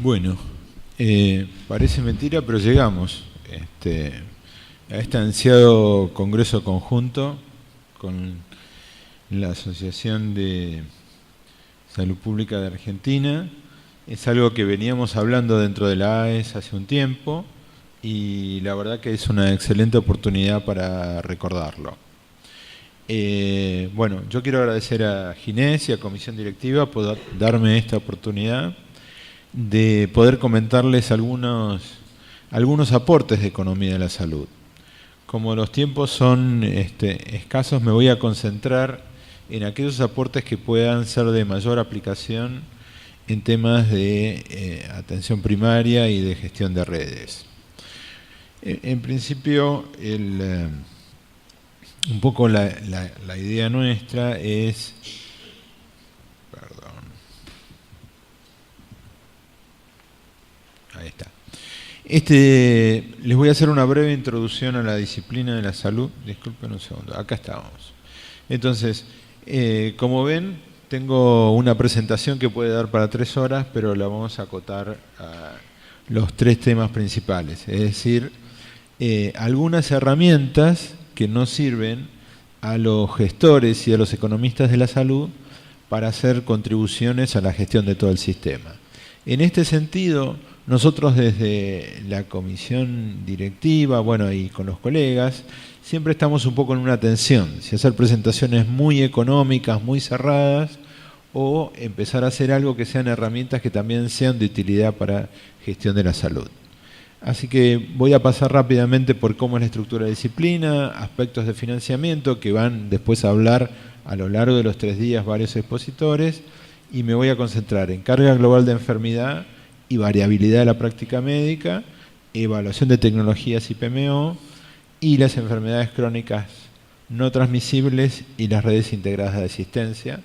Bueno, parece mentira, pero llegamos a este ansiado congreso conjunto con la Asociación de Salud Pública de Argentina. Es algo que veníamos hablando dentro de la AES hace un tiempo y la verdad que es una excelente oportunidad para recordarlo. Bueno, yo quiero agradecer a Ginés y a Comisión Directiva por darme esta oportunidad de poder comentarles algunos aportes de economía de la salud. Como los tiempos son escasos, me voy a concentrar en aquellos aportes que puedan ser de mayor aplicación en temas de atención primaria y de gestión de redes. En principio, un poco la idea nuestra es... Ahí está. Les voy a hacer una breve introducción a la disciplina de la salud. Disculpen un segundo, acá estábamos. Entonces, como ven, tengo una presentación que puede dar para 3 horas, pero la vamos a acotar a los 3 temas principales. Es decir, algunas herramientas que nos sirven a los gestores y a los economistas de la salud para hacer contribuciones a la gestión de todo el sistema. En este sentido, nosotros desde la comisión directiva, bueno, y con los colegas, siempre estamos un poco en una tensión, si hacer presentaciones muy económicas, muy cerradas, o empezar a hacer algo que sean herramientas que también sean de utilidad para gestión de la salud. Así que voy a pasar rápidamente por cómo es la estructura de disciplina, aspectos de financiamiento, que van después a hablar a lo largo de los 3 días varios expositores, y me voy a concentrar en carga global de enfermedad y variabilidad de la práctica médica, evaluación de tecnologías y PMO, y las enfermedades crónicas no transmisibles y las redes integradas de asistencia,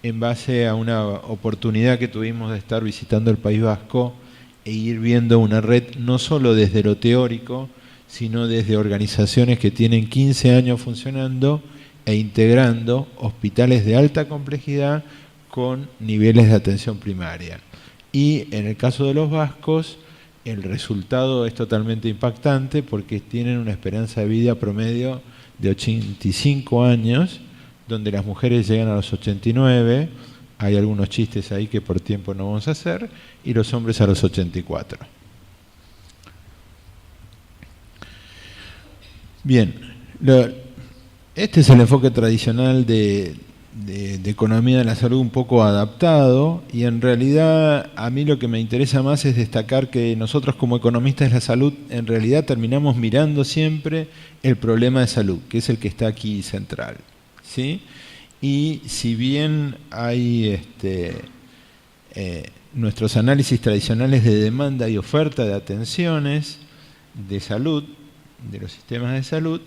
en base a una oportunidad que tuvimos de estar visitando el País Vasco e ir viendo una red no solo desde lo teórico, sino desde organizaciones que tienen 15 años funcionando e integrando hospitales de alta complejidad con niveles de atención primaria. Y en el caso de los vascos, el resultado es totalmente impactante porque tienen una esperanza de vida promedio de 85 años, donde las mujeres llegan a los 89, hay algunos chistes ahí que por tiempo no vamos a hacer, y los hombres a los 84. Bien, este es el enfoque tradicional de economía de la salud un poco adaptado, y en realidad a mí lo que me interesa más es destacar que nosotros como economistas de la salud en realidad terminamos mirando siempre el problema de salud, que es el que está aquí central, ¿sí? Y si bien hay nuestros análisis tradicionales de demanda y oferta de atenciones de salud, de los sistemas de salud,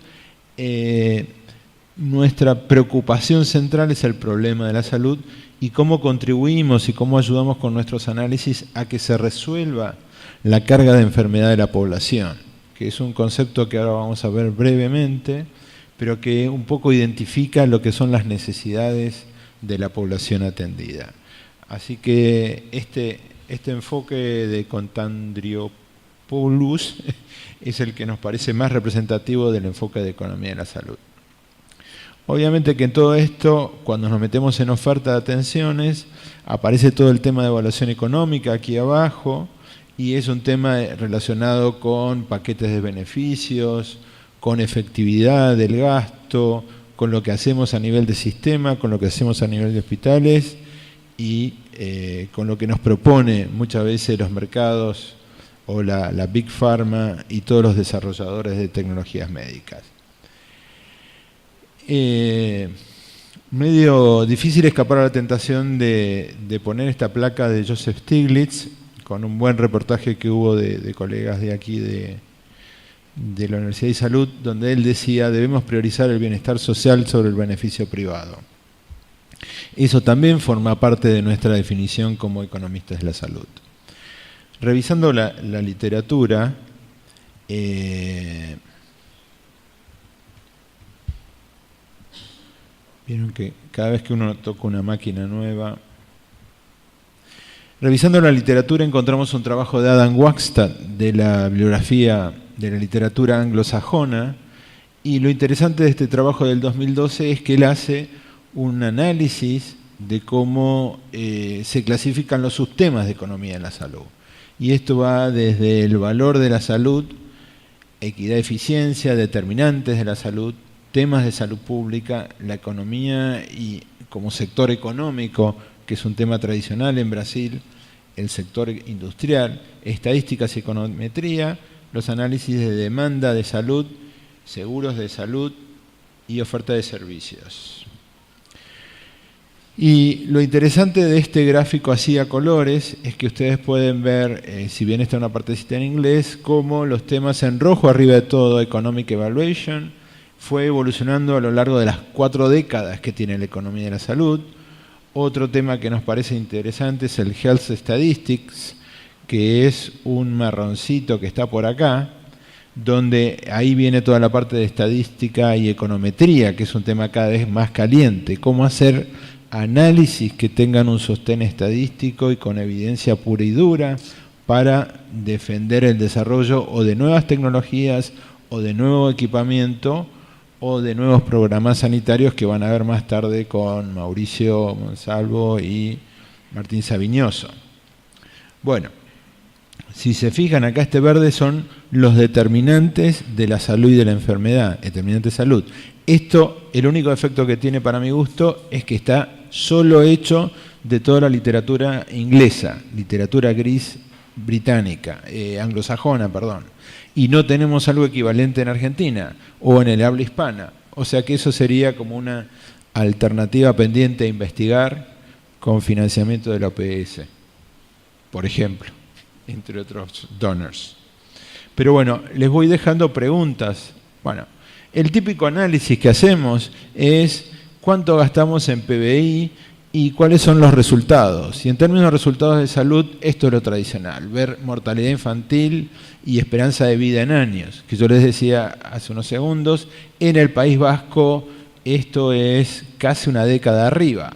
nuestra preocupación central es el problema de la salud y cómo contribuimos y cómo ayudamos con nuestros análisis a que se resuelva la carga de enfermedad de la población, que es un concepto que ahora vamos a ver brevemente, pero que un poco identifica lo que son las necesidades de la población atendida. Así que este enfoque de Constantopoulos es el que nos parece más representativo del enfoque de economía de la salud. Obviamente que en todo esto, cuando nos metemos en oferta de atenciones, aparece todo el tema de evaluación económica aquí abajo, y es un tema relacionado con paquetes de beneficios, con efectividad del gasto, con lo que hacemos a nivel de sistema, con lo que hacemos a nivel de hospitales y con lo que nos propone muchas veces los mercados o la Big Pharma y todos los desarrolladores de tecnologías médicas. Medio difícil escapar a la tentación de poner esta placa de Joseph Stiglitz con un buen reportaje que hubo de colegas de aquí de la Universidad de Salud, donde él decía: debemos priorizar el bienestar social sobre el beneficio privado. Eso también forma parte de nuestra definición como economistas de la salud. Revisando la literatura, vieron que cada vez que uno toca una máquina nueva... Revisando la literatura encontramos un trabajo de Adam Waksman de la bibliografía de la literatura anglosajona, y lo interesante de este trabajo del 2012 es que él hace un análisis de cómo se clasifican los subtemas de economía en la salud. Y esto va desde el valor de la salud, equidad, eficiencia, determinantes de la salud, temas de salud pública, la economía y como sector económico, que es un tema tradicional en Brasil, el sector industrial, estadísticas y econometría, los análisis de demanda de salud, seguros de salud y oferta de servicios. Y lo interesante de este gráfico así a colores es que ustedes pueden ver, si bien está una partecita en inglés, cómo los temas en rojo arriba de todo, Economic Evaluation, fue evolucionando a lo largo de las 4 décadas que tiene la economía de la salud. Otro tema que nos parece interesante es el Health Statistics, que es un marroncito que está por acá, donde ahí viene toda la parte de estadística y econometría, que es un tema cada vez más caliente. Cómo hacer análisis que tengan un sostén estadístico y con evidencia pura y dura para defender el desarrollo o de nuevas tecnologías o de nuevo equipamiento o de nuevos programas sanitarios que van a ver más tarde con Mauricio Monsalvo y Martín Saviñoso. Bueno, si se fijan acá, este verde son los determinantes de la salud y de la enfermedad, determinantes de salud. Esto, el único efecto que tiene para mi gusto es que está solo hecho de toda la literatura inglesa, literatura gris británica, anglosajona, perdón. Y no tenemos algo equivalente en Argentina o en el habla hispana. O sea que eso sería como una alternativa pendiente a investigar con financiamiento de la OPS, por ejemplo, entre otros donors. Pero bueno, les voy dejando preguntas. Bueno, el típico análisis que hacemos es cuánto gastamos en PBI y cuáles son los resultados. Y en términos de resultados de salud, esto es lo tradicional, ver mortalidad infantil y esperanza de vida en años, que yo les decía hace unos segundos. En el País Vasco esto es casi una década arriba.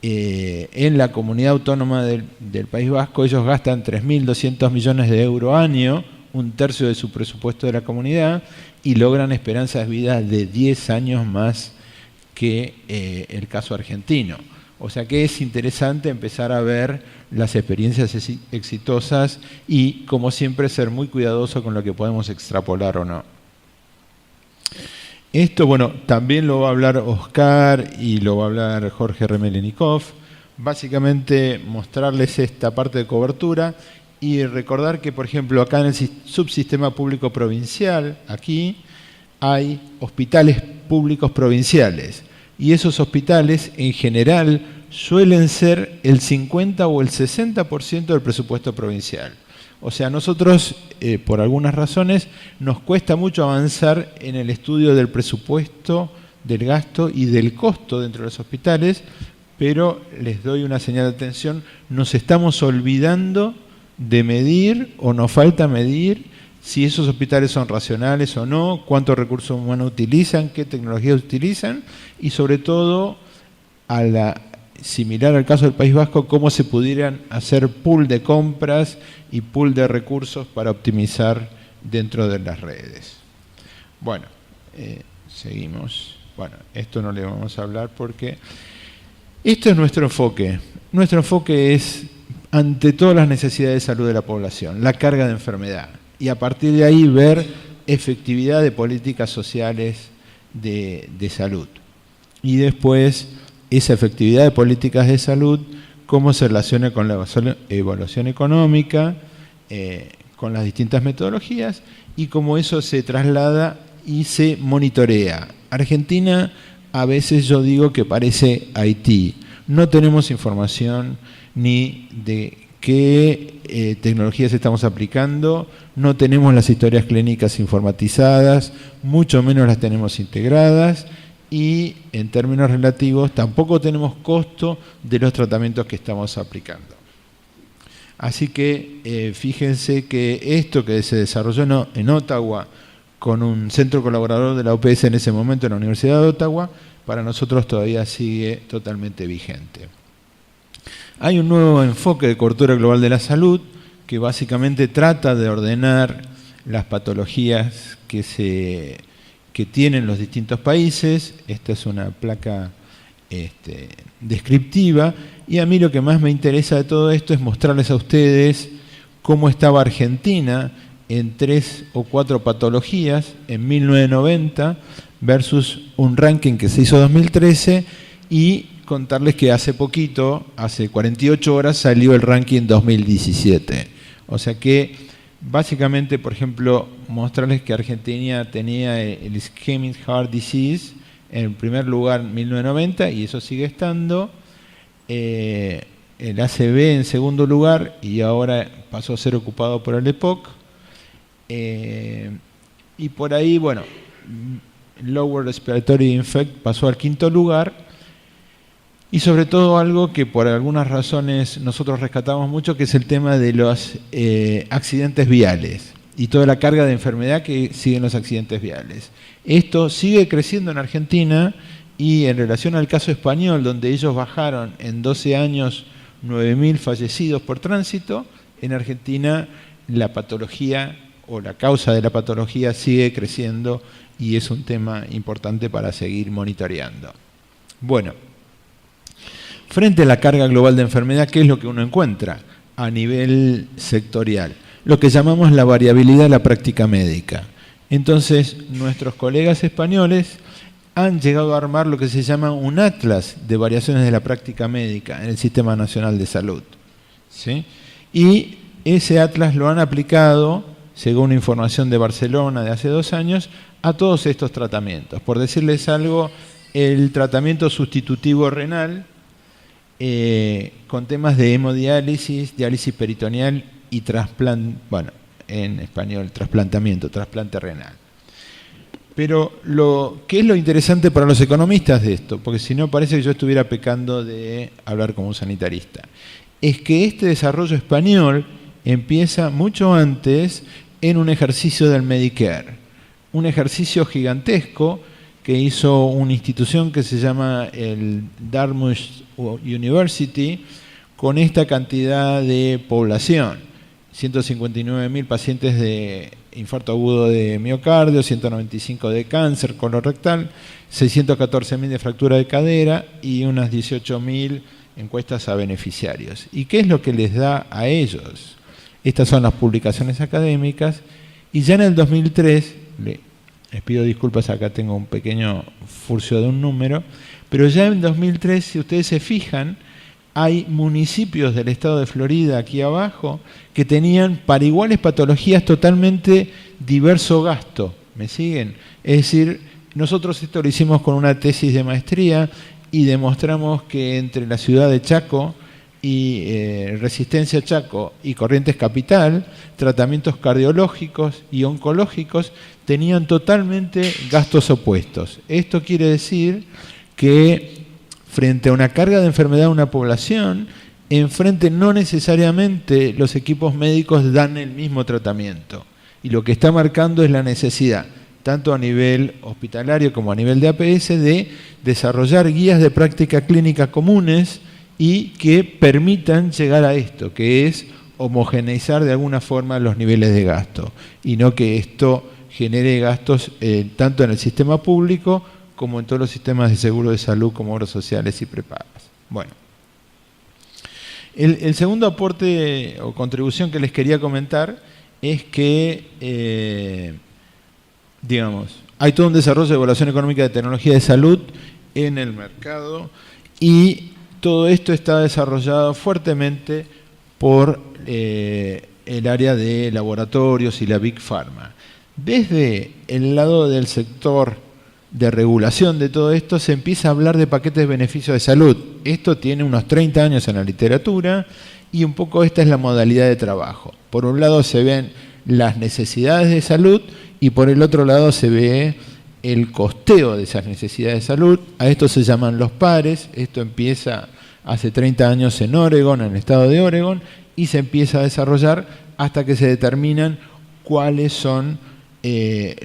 En la comunidad autónoma del País Vasco ellos gastan 3.200 millones de euros año, un tercio de su presupuesto de la comunidad, y logran esperanzas de vida de 10 años más que el caso argentino. O sea que es interesante empezar a ver las experiencias exitosas y, como siempre, ser muy cuidadoso con lo que podemos extrapolar o no. Esto, bueno, también lo va a hablar Oscar y lo va a hablar Jorge Remelenikov. Básicamente mostrarles esta parte de cobertura y recordar que, por ejemplo, acá en el subsistema público provincial, aquí hay hospitales públicos provinciales. Y esos hospitales, en general, suelen ser el 50 o el 60% del presupuesto provincial. O sea, nosotros, por algunas razones, nos cuesta mucho avanzar en el estudio del presupuesto, del gasto y del costo dentro de los hospitales, pero les doy una señal de atención, nos estamos olvidando de medir o nos falta medir si esos hospitales son racionales o no, cuántos recursos humanos utilizan, qué tecnologías utilizan y sobre todo, similar al caso del País Vasco, cómo se pudieran hacer pool de compras y pool de recursos para optimizar dentro de las redes. Bueno, seguimos. Bueno, esto no le vamos a hablar porque esto es nuestro enfoque. Nuestro enfoque es ante todas las necesidades de salud de la población, la carga de enfermedad. Y a partir de ahí ver efectividad de políticas sociales de salud. Y después esa efectividad de políticas de salud, cómo se relaciona con la evaluación económica, con las distintas metodologías y cómo eso se traslada y se monitorea. Argentina, a veces yo digo que parece Haití. No tenemos información ni de qué tecnologías estamos aplicando, no tenemos las historias clínicas informatizadas, mucho menos las tenemos integradas y en términos relativos tampoco tenemos costo de los tratamientos que estamos aplicando. Así que fíjense que esto que se desarrolló en Ottawa con un centro colaborador de la OPS en ese momento en la Universidad de Ottawa, para nosotros todavía sigue totalmente vigente. Hay un nuevo enfoque de cobertura global de la salud que básicamente trata de ordenar las patologías que tienen los distintos países. Esta es una placa descriptiva, y a mí lo que más me interesa de todo esto es mostrarles a ustedes cómo estaba Argentina en 3 o 4 patologías en 1990 versus un ranking que se hizo en 2013, y contarles que hace poquito, hace 48 horas, salió el ranking 2017. O sea que, básicamente, por ejemplo, mostrarles que Argentina tenía el Ischemic Heart Disease en primer lugar en 1990, y eso sigue estando. El ACV en segundo lugar, y ahora pasó a ser ocupado por el EPOC. Y por ahí, bueno, Lower Respiratory Infect pasó al quinto lugar. Y sobre todo algo que por algunas razones nosotros rescatamos mucho, que es el tema de los accidentes viales y toda la carga de enfermedad que siguen los accidentes viales. Esto sigue creciendo en Argentina, y en relación al caso español, donde ellos bajaron en 12 años 9.000 fallecidos por tránsito, en Argentina la patología o la causa de la patología sigue creciendo, y es un tema importante para seguir monitoreando. Bueno, frente a la carga global de enfermedad, ¿qué es lo que uno encuentra a nivel sectorial? Lo que llamamos la variabilidad de la práctica médica. Entonces, nuestros colegas españoles han llegado a armar lo que se llama un atlas de variaciones de la práctica médica en el Sistema Nacional de Salud, ¿sí? Y ese atlas lo han aplicado, según información de Barcelona de hace 2 años, a todos estos tratamientos. Por decirles algo, el tratamiento sustitutivo renal, con temas de hemodiálisis, diálisis peritoneal y trasplante, bueno, en español, trasplante renal. Pero ¿qué es lo interesante para los economistas de esto? Porque si no parece que yo estuviera pecando de hablar como un sanitarista. Es que este desarrollo español empieza mucho antes en un ejercicio del Medicare. Un ejercicio gigantesco que hizo una institución que se llama el Dartmouth University, con esta cantidad de población: 159.000 pacientes de infarto agudo de miocardio, 195 de cáncer colorectal, 614.000 de fractura de cadera y unas 18.000 encuestas a beneficiarios. ¿Y qué es lo que les da a ellos? Estas son las publicaciones académicas, y ya en el 2003, les pido disculpas, acá tengo un pequeño furcio de un número, pero ya en 2003, si ustedes se fijan, hay municipios del estado de Florida, aquí abajo, que tenían para iguales patologías totalmente diverso gasto. ¿Me siguen? Es decir, nosotros esto lo hicimos con una tesis de maestría, y demostramos que entre la ciudad de Chaco y Resistencia Chaco y Corrientes Capital, tratamientos cardiológicos y oncológicos tenían totalmente gastos opuestos. Esto quiere decir que frente a una carga de enfermedad de una población, enfrente no necesariamente los equipos médicos dan el mismo tratamiento. Y lo que está marcando es la necesidad, tanto a nivel hospitalario como a nivel de APS, de desarrollar guías de práctica clínica comunes y que permitan llegar a esto, que es homogeneizar de alguna forma los niveles de gasto, y no que esto genere gastos tanto en el sistema público como en todos los sistemas de seguro de salud, como obras sociales y prepagas. Bueno, el segundo aporte o contribución que les quería comentar es que, hay todo un desarrollo de evaluación económica de tecnología de salud en el mercado, y todo esto está desarrollado fuertemente por el área de laboratorios y la Big Pharma. Desde el lado del sector de regulación de todo esto, se empieza a hablar de paquetes de beneficios de salud. Esto tiene unos 30 años en la literatura, y un poco esta es la modalidad de trabajo. Por un lado se ven las necesidades de salud, y por el otro lado se ve el costeo de esas necesidades de salud. A esto se llaman los pares. Esto empieza hace 30 años en Oregon, en el estado de Oregon, y se empieza a desarrollar hasta que se determinan cuáles son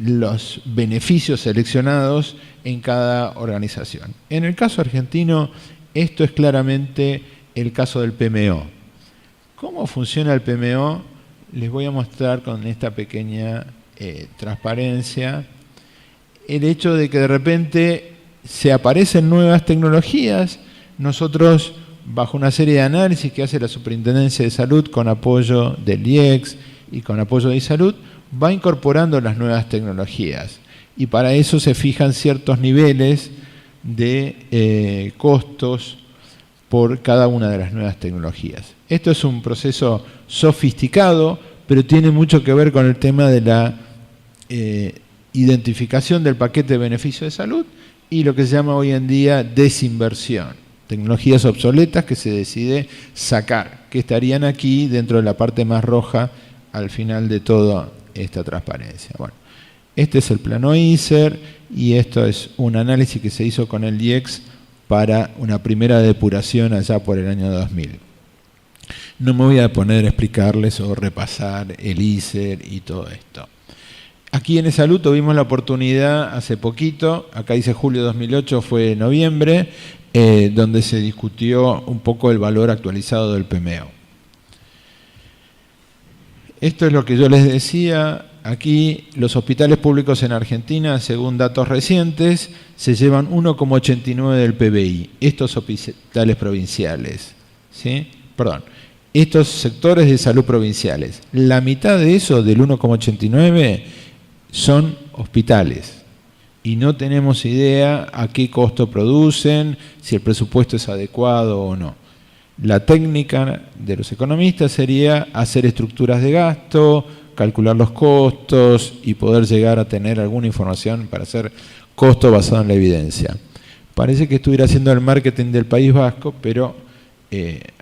los beneficios seleccionados en cada organización. En el caso argentino, esto es claramente el caso del PMO. ¿Cómo funciona el PMO? Les voy a mostrar con esta pequeña transparencia el hecho de que de repente se aparecen nuevas tecnologías. Nosotros, bajo una serie de análisis que hace la Superintendencia de Salud con apoyo del IEX y con apoyo de iSalud, va incorporando las nuevas tecnologías. Y para eso se fijan ciertos niveles de costos por cada una de las nuevas tecnologías. Esto es un proceso sofisticado, pero tiene mucho que ver con el tema de la identificación del paquete de beneficios de salud y lo que se llama hoy en día desinversión. Tecnologías obsoletas que se decide sacar, que estarían aquí dentro de la parte más roja al final de toda esta transparencia. Bueno, este es el plano ISER y esto es un análisis que se hizo con el IEX para una primera depuración allá por el año 2000. No me voy a poner a explicarles o repasar el ISER y todo esto. Aquí en eSalud tuvimos la oportunidad hace poquito, acá dice julio de 2008, fue noviembre, donde se discutió un poco el valor actualizado del PMO. Esto es lo que yo les decía. Aquí los hospitales públicos en Argentina, según datos recientes, se llevan 1,89 del PBI. Estos hospitales provinciales, ¿sí? Perdón, estos sectores de salud provinciales. La mitad de eso, del 1,89, son hospitales. Y no tenemos idea a qué costo producen, si el presupuesto es adecuado o no. La técnica de los economistas sería hacer estructuras de gasto, calcular los costos y poder llegar a tener alguna información para hacer costo basado en la evidencia. Parece que estuviera haciendo el marketing del País Vasco, pero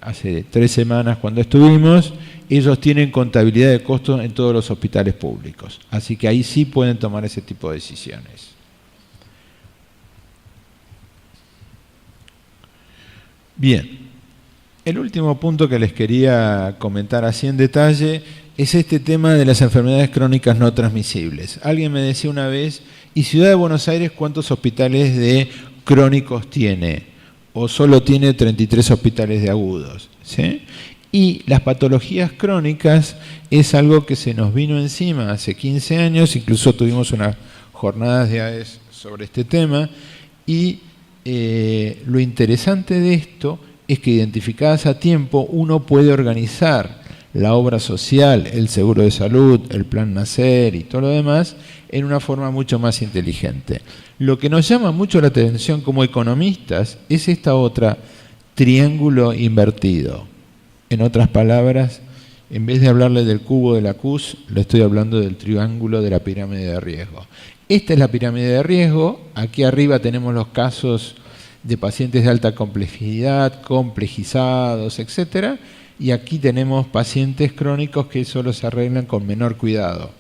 hace 3 semanas cuando estuvimos, ellos tienen contabilidad de costos en todos los hospitales públicos. Así que ahí sí pueden tomar ese tipo de decisiones. Bien, el último punto que les quería comentar así en detalle es este tema de las enfermedades crónicas no transmisibles. Alguien me decía una vez, ¿y Ciudad de Buenos Aires cuántos hospitales de crónicos tiene? O solo tiene 33 hospitales de agudos, ¿sí? Y las patologías crónicas es algo que se nos vino encima hace 15 años, incluso tuvimos unas jornadas de AES sobre este tema, y lo interesante de esto es que identificadas a tiempo uno puede organizar la obra social, el seguro de salud, el plan Nacer y todo lo demás en una forma mucho más inteligente. Lo que nos llama mucho la atención como economistas es esta otra, triángulo invertido. En otras palabras, en vez de hablarle del cubo de la CUS, le estoy hablando del triángulo de la pirámide de riesgo. Esta es la pirámide de riesgo. Aquí arriba tenemos los casos de pacientes de alta complejidad, complejizados, etcétera. Y aquí tenemos pacientes crónicos que solo se arreglan con menor cuidado.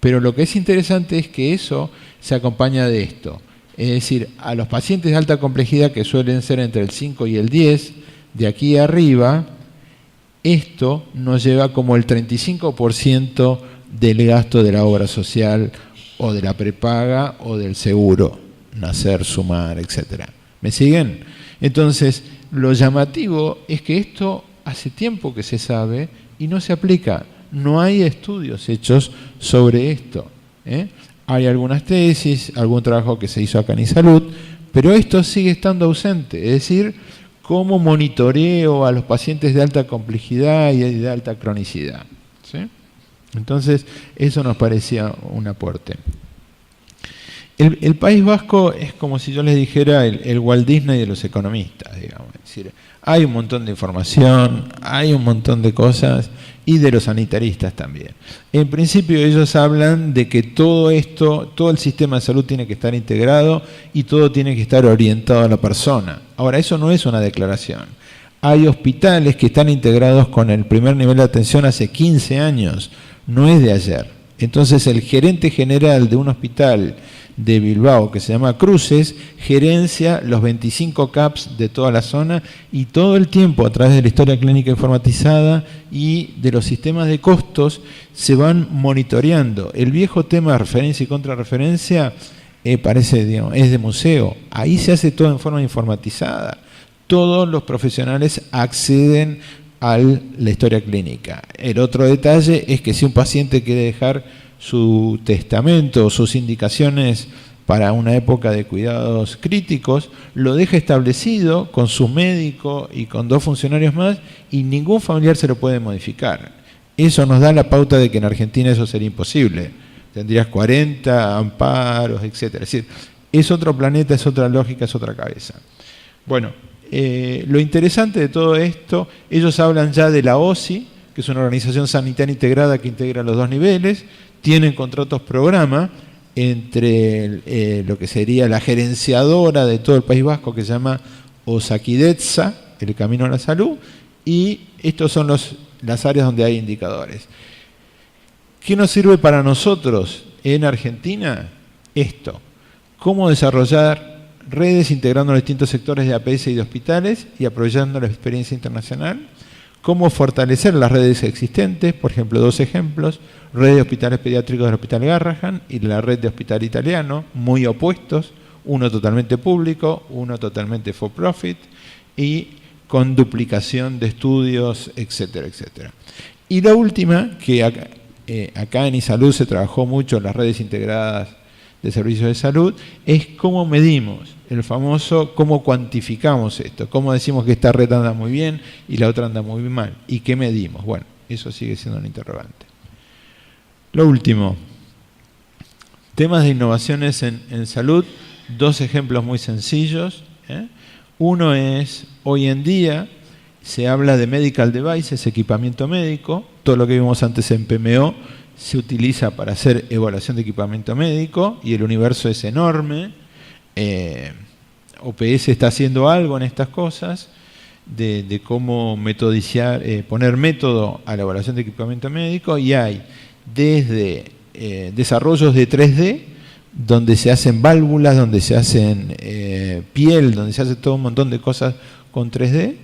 Pero lo que es interesante es que eso se acompaña de esto. Es decir, a los pacientes de alta complejidad, que suelen ser entre el 5 y el 10, de aquí arriba, esto nos lleva como el 35% del gasto de la obra social o de la prepaga o del seguro, Nacer, Sumar, etcétera. ¿Me siguen? Entonces, lo llamativo es que esto hace tiempo que se sabe y no se aplica. No hay estudios hechos sobre esto. Hay algunas tesis, algún trabajo que se hizo acá en iSalud, pero esto sigue estando ausente. Es decir, cómo monitoreo a los pacientes de alta complejidad y de alta cronicidad, ¿sí? Entonces, eso nos parecía un aporte. El País Vasco es como si yo les dijera el Walt Disney de los economistas, digamos. Es decir, hay un montón de información, hay un montón de cosas, y de los sanitaristas también. En principio ellos hablan de que todo esto, todo el sistema de salud tiene que estar integrado y todo tiene que estar orientado a la persona. Ahora, eso no es una declaración. Hay hospitales que están integrados con el primer nivel de atención hace 15 años, no es de ayer. Es Entonces el gerente general de un hospital de Bilbao que se llama Cruces gerencia los 25 CAPS de toda la zona y todo el tiempo a través de la historia clínica informatizada y de los sistemas de costos se van monitoreando. El viejo tema de referencia y contrarreferencia parece, digamos, es de museo. Ahí se hace todo en forma informatizada. Todos los profesionales acceden a la historia clínica. El otro detalle es que si un paciente quiere dejar su testamento o sus indicaciones para una época de cuidados críticos, lo deja establecido con su médico y con 2 funcionarios más y ningún familiar se lo puede modificar. Eso nos da la pauta de que en Argentina eso sería imposible. Tendrías 40 amparos, etc. Es decir, es otro planeta, es otra lógica, es otra cabeza. Bueno, lo interesante de todo esto, ellos hablan ya de la OSI, que es una organización sanitaria integrada que integra los 2 niveles, tienen contratos programa entre lo que sería la gerenciadora de todo el País Vasco, que se llama Osakidetza, el Camino a la Salud, y estos son las áreas donde hay indicadores. ¿Qué nos sirve para nosotros en Argentina? Esto, cómo desarrollar redes integrando los distintos sectores de APS y de hospitales y aprovechando la experiencia internacional, cómo fortalecer las redes existentes, por ejemplo, 2 ejemplos, red de hospitales pediátricos del Hospital Garrahan y la red de hospital italiano, muy opuestos, uno totalmente público, uno totalmente for profit y con duplicación de estudios, etcétera, etcétera. Y la última, que acá en iSalud se trabajó mucho en las redes integradas de servicios de salud, es cómo medimos, el famoso cómo cuantificamos esto, cómo decimos que esta red anda muy bien y la otra anda muy mal, y qué medimos. Bueno, eso sigue siendo un interrogante. Lo último, temas de innovaciones en salud, 2 ejemplos muy sencillos. Uno es, hoy en día se habla de medical devices, equipamiento médico, todo lo que vimos antes en PMO se utiliza para hacer evaluación de equipamiento médico y el universo es enorme. OPS está haciendo algo en estas cosas de cómo metodizar, poner método a la evaluación de equipamiento médico y hay desde desarrollos de 3D donde se hacen válvulas, donde se hacen piel, donde se hace todo un montón de cosas con 3D,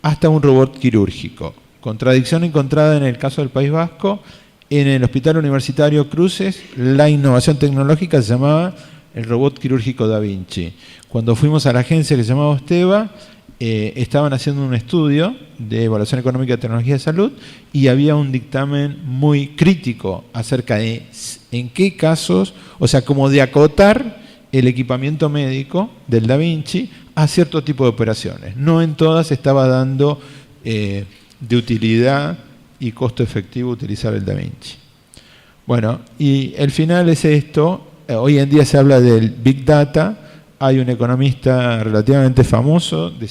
hasta un robot quirúrgico. Contradicción encontrada en el caso del País Vasco. En el Hospital Universitario Cruces, la innovación tecnológica se llamaba el robot quirúrgico Da Vinci. Cuando fuimos a la agencia que se llamaba Osteva, estaban haciendo un estudio de evaluación económica de tecnología de salud y había un dictamen muy crítico acerca de en qué casos, o sea, como de acotar el equipamiento médico del Da Vinci a cierto tipo de operaciones. No en todas estaba dando de utilidad y costo efectivo utilizar el Da Vinci. Bueno, y el final es esto. Hoy en día se habla del Big Data. Hay un economista relativamente famoso de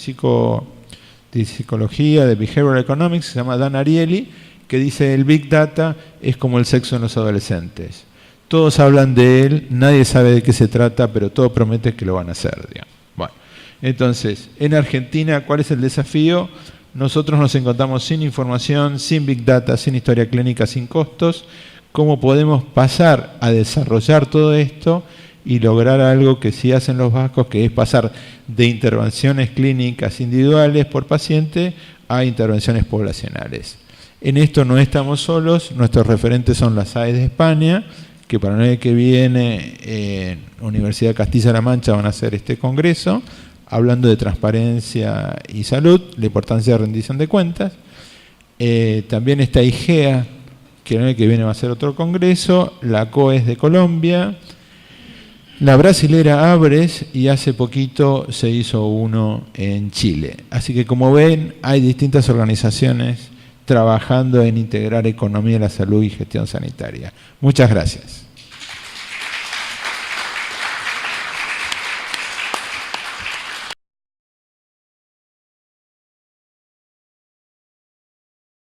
psicología, de Behavioral Economics, se llama Dan Ariely, que dice el Big Data es como el sexo en los adolescentes. Todos hablan de él, nadie sabe de qué se trata, pero todo promete que lo van a hacer, digamos. Bueno, entonces, en Argentina, ¿cuál es el desafío? Nosotros nos encontramos sin información, sin Big Data, sin historia clínica, sin costos. ¿Cómo podemos pasar a desarrollar todo esto y lograr algo que sí hacen los vascos, que es pasar de intervenciones clínicas individuales por paciente a intervenciones poblacionales? En esto no estamos solos, nuestros referentes son las AES de España, que para el año que viene en Universidad de Castilla-La Mancha van a hacer este congreso, hablando de transparencia y salud, la importancia de rendición de cuentas. También está IGEA, que el año que viene va a ser otro congreso, la COES de Colombia, la brasilera ABRES y hace poquito se hizo uno en Chile. Así que como ven, hay distintas organizaciones trabajando en integrar economía de la salud y gestión sanitaria. Muchas gracias.